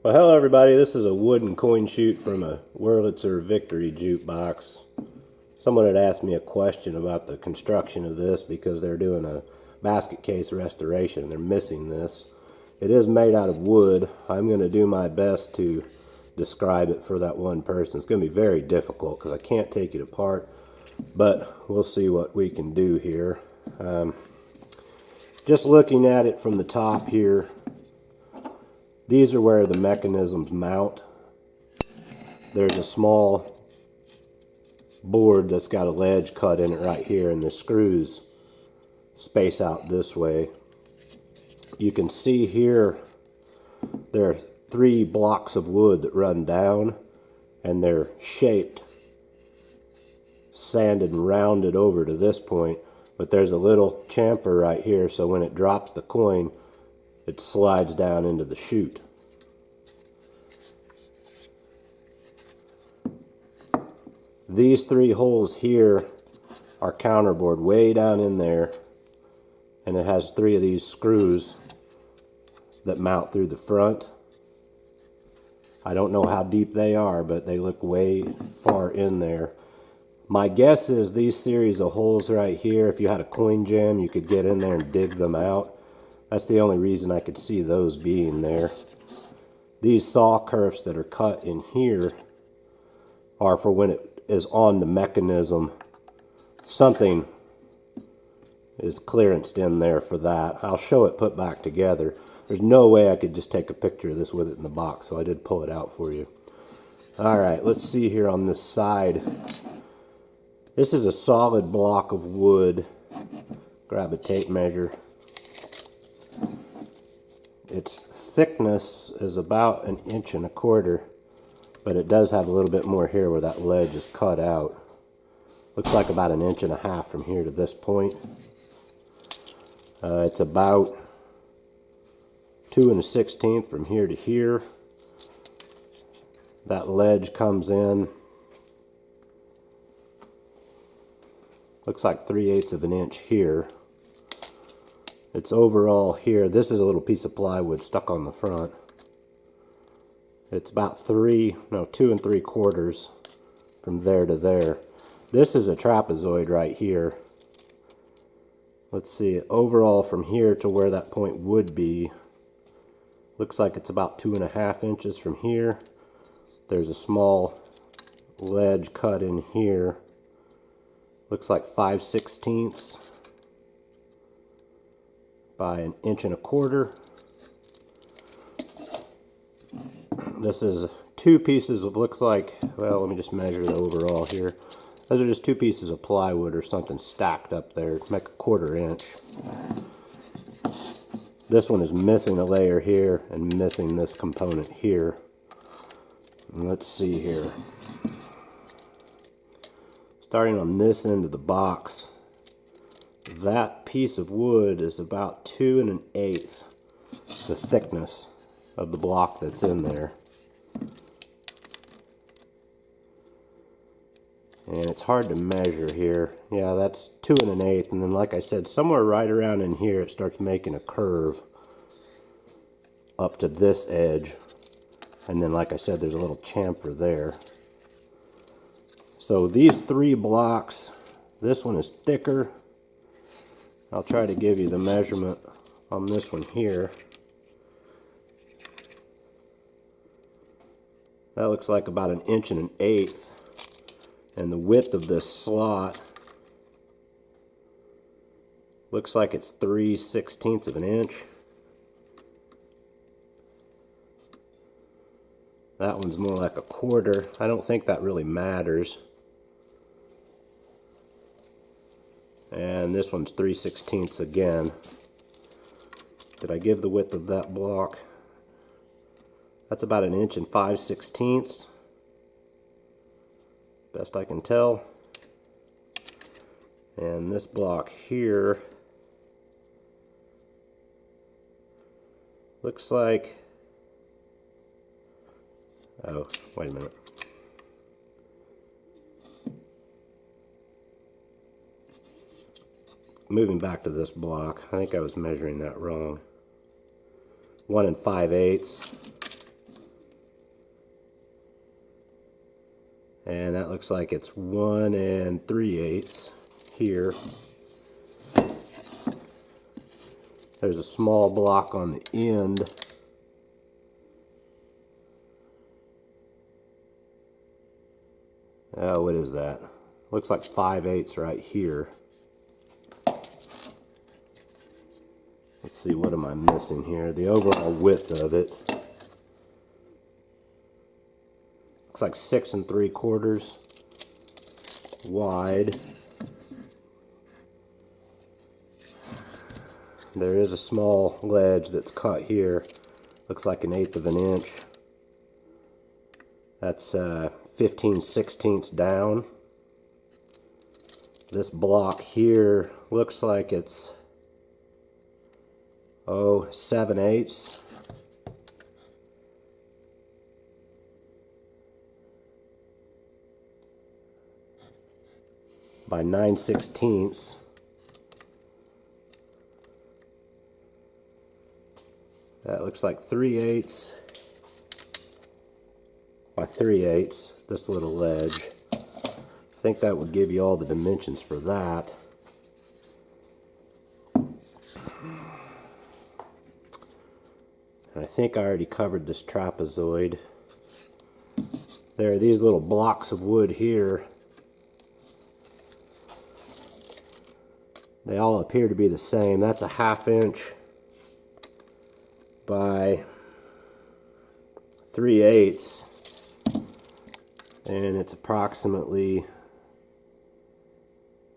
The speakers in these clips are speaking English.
Well, hello everybody. This is a wooden coin chute from a Wurlitzer Victory Jukebox. Someone had asked me a question about the construction of this because they're doing a basket case restoration and they're missing this. It is made out of wood. I'm going to do my best to describe it for that one person. It's going to be very difficult because I can't take it apart, but we'll see what we can do here. Just looking at it from the top here, these are where the mechanisms mount. There's a small board that's got a ledge cut in it right here, and the screws space out this way. You can see here there are 3 blocks of wood that run down, and they're shaped, sanded and rounded over to this point, but there's a little chamfer right here, so when it drops the coin, it slides down into the chute. These 3 holes here are counterbored way down in there, and it has 3 of these screws that mount through the front. I don't know how deep they are, but they look way far in there. My guess is these series of holes right here, if you had a coin jam, you could get in there and dig them out. That's the only reason I could see those being there. These saw kerfs that are cut in here are for when it is on the mechanism. Something is clearanced in there for that. I'll show it put back together. There's no way I could just take a picture of this with it in the box, so I did pull it out for you. Alright, let's see here on this side. This is a solid block of wood. Grab a tape measure. Its thickness is about 1 1/4 inches, but it does have a little bit more here where that ledge is cut out. Looks like about 1.5 inches from here to this point. It's about 2 1/16 from here to here. That ledge comes in, looks like 3/8 of an inch here. It's overall here, this is a little piece of plywood stuck on the front. It's about 2 3/4 from there to there. This is a trapezoid right here. Let's see, overall from here to where that point would be, looks like it's about 2.5 inches from here. There's a small ledge cut in here. Looks like 5/16 by 1.25 inches. This is 2 pieces of, looks like, well, let me just measure the overall here. Those are just 2 pieces of plywood or something stacked up there to make 1/4 inch. This one is missing a layer here and missing this component here. And let's see here. Starting on this end of the box, that piece of wood is about 2 1/8 the thickness of the block that's in there. And it's hard to measure here. Yeah, that's 2 1/8, and then like I said, somewhere right around in here it starts making a curve up to this edge. And then like I said, there's a little chamfer there. So these 3 blocks, this one is thicker. I'll try to give you the measurement on this one here. That looks like about 1 1/8 inches. And the width of this slot looks like it's 3/16 of an inch. That one's more like 1/4. I don't think that really matters. And this one's 3/16 again. Did I give the width of that block? That's about 1 5/16 inches. Best I can tell. And this block here looks like, oh, wait a minute. Moving back to this block, I think I was measuring that wrong. 1 5/8. And that looks like it's 1 3/8 here. There's a small block on the end. Oh, what is that? Looks like 5/8 right here. Let's see, what am I missing here? The overall width of it looks like 6 3/4 wide. There is a small ledge that's cut here. Looks like 1/8 of an inch. That's 15/16 down. This block here looks like it's 7/8. By 9/16. That looks like 3/8 by 3/8, this little ledge. I think that would give you all the dimensions for that. And I think I already covered this trapezoid. There are these little blocks of wood here. They all appear to be the same. That's a 1/2 inch by 3/8, and it's approximately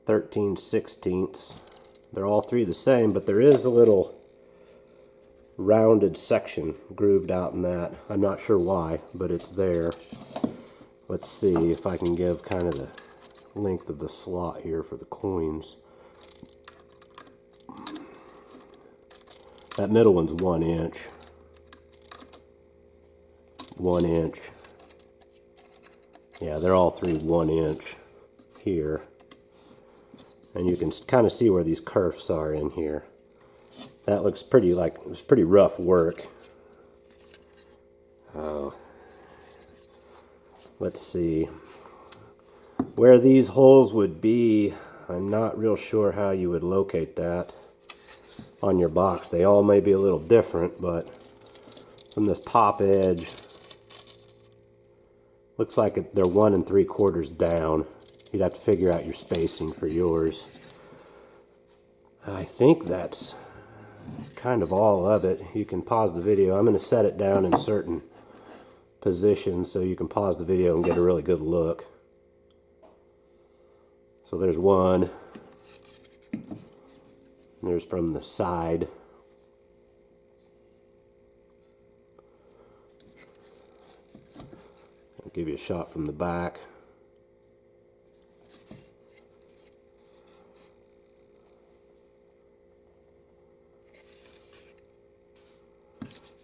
13/16. They're all three the same, but there is a little rounded section grooved out in that. I'm not sure why, but it's there. Let's see if I can give kind of the length of the slot here for the coins. That middle one's 1 inch. 1 inch. Yeah, they're all three 1 inch here. And you can kind of see where these kerfs are in here. That looks pretty like, it was pretty rough work. Oh. Let's see. Where these holes would be, I'm not real sure how you would locate that on your box. They all may be a little different, but from this top edge, looks like they're 1 3/4 down. You'd have to figure out your spacing for yours. I think that's kind of all of it. You can pause the video. I'm going to set it down in certain positions so you can pause the video and get a really good look. So there's one. There's from the side. I'll give you a shot from the back.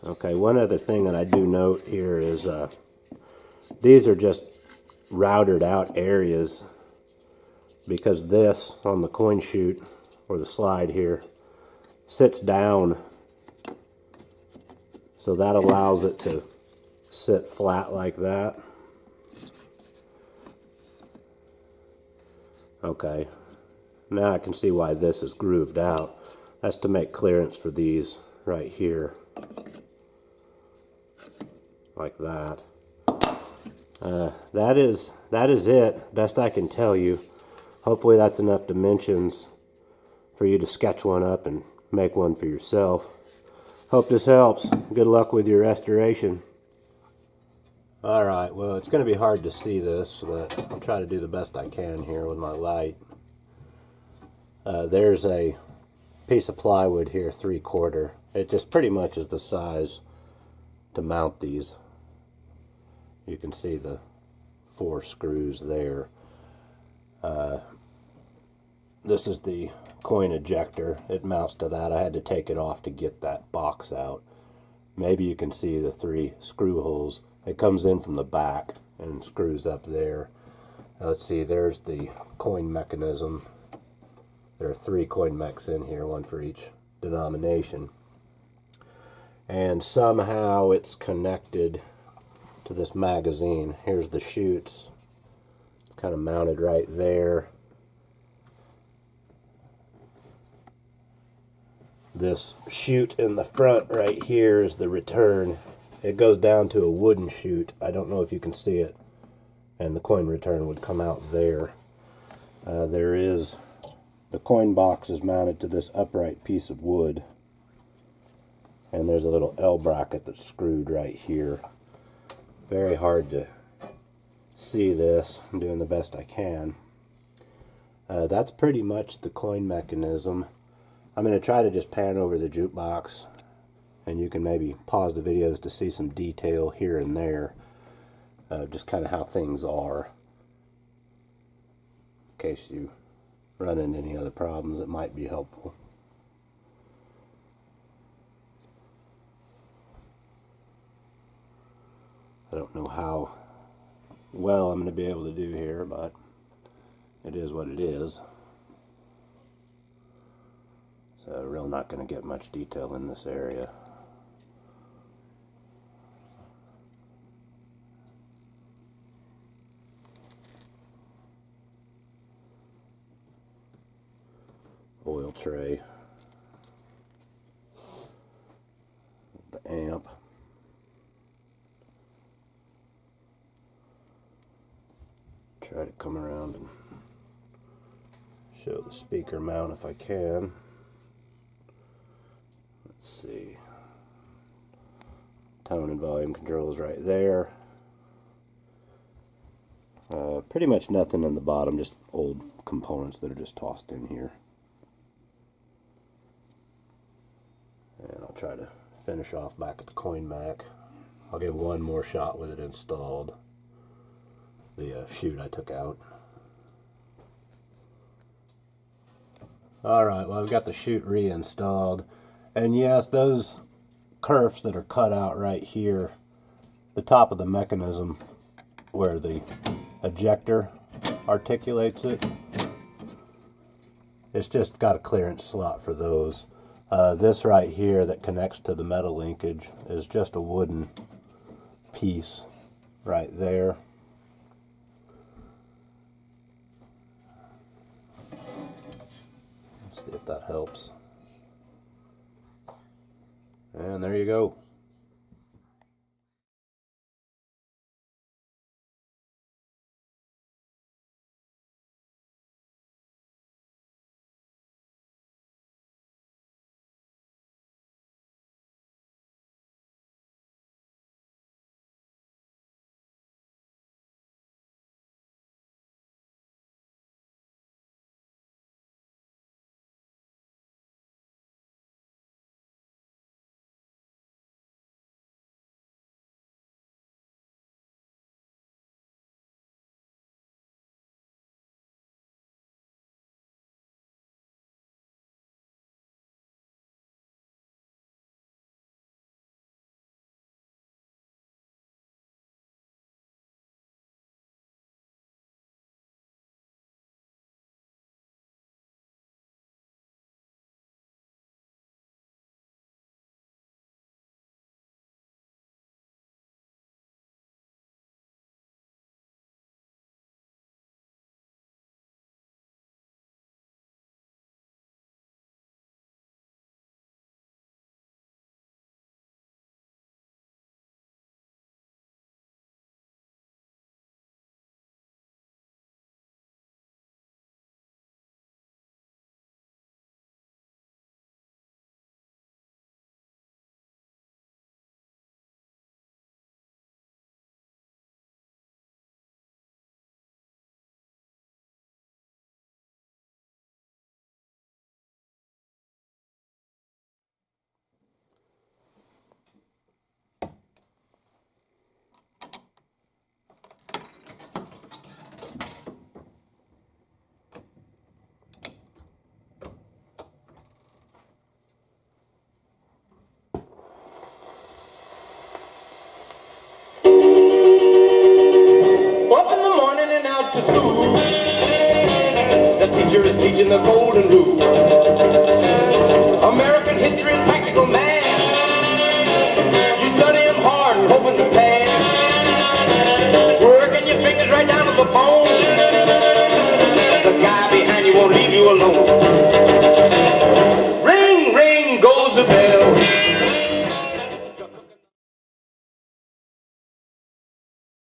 Okay, one other thing that I do note here is these are just routed out areas, because this on the coin chute or the slide here sits down, so that allows it to sit flat like that. Okay, now I can see why this is grooved out. That's to make clearance for these right here, like that. That is it, best I can tell you. Hopefully that's enough dimensions for you to sketch one up and make one for yourself. Hope this helps. Good luck with your restoration. Alright, well, it's going to be hard to see this, but I'll try to do the best I can here with my light. There's a piece of plywood here, 3/4. It just pretty much is the size to mount these. You can see the 4 screws there. This is the coin ejector. It mounts to that. I had to take it off to get that box out. Maybe you can see the 3 screw holes. It comes in from the back and screws up there. Let's see, there's the coin mechanism. There are 3 coin mechs in here, one for each denomination. And somehow it's connected to this magazine. Here's the chutes kind of mounted right there. This chute in the front right here is the return. It goes down to a wooden chute. I don't know if you can see it. And the coin return would come out there. The coin box is mounted to this upright piece of wood. And there's a little L bracket that's screwed right here. Very hard to see this. I'm doing the best I can. That's pretty much the coin mechanism. I'm going to try to just pan over the jukebox, and you can maybe pause the videos to see some detail here and there, just kind of how things are, in case you run into any other problems. It might be helpful. I don't know how well I'm going to be able to do here, but it is what it is. So really not going to get much detail in this area. Oil tray. The amp. Try to come around and show the speaker mount if I can. Let's see. Tone and volume controls right there. Pretty much nothing on the bottom, just old components that are just tossed in here. And I'll try to finish off back at the coin Mac. I'll give one more shot with it installed. The chute I took out. Alright, well, I've got the chute reinstalled. And yes, those kerfs that are cut out right here, the top of the mechanism where the ejector articulates it, it's just got a clearance slot for those. This right here that connects to the metal linkage is just a wooden piece right there. Let's see if that helps. And there you go. To school. The teacher is teaching the golden rule. American history and practical math. You study them hard and hoping to pass. Working your fingers right down to the bone. he won't leave you alone.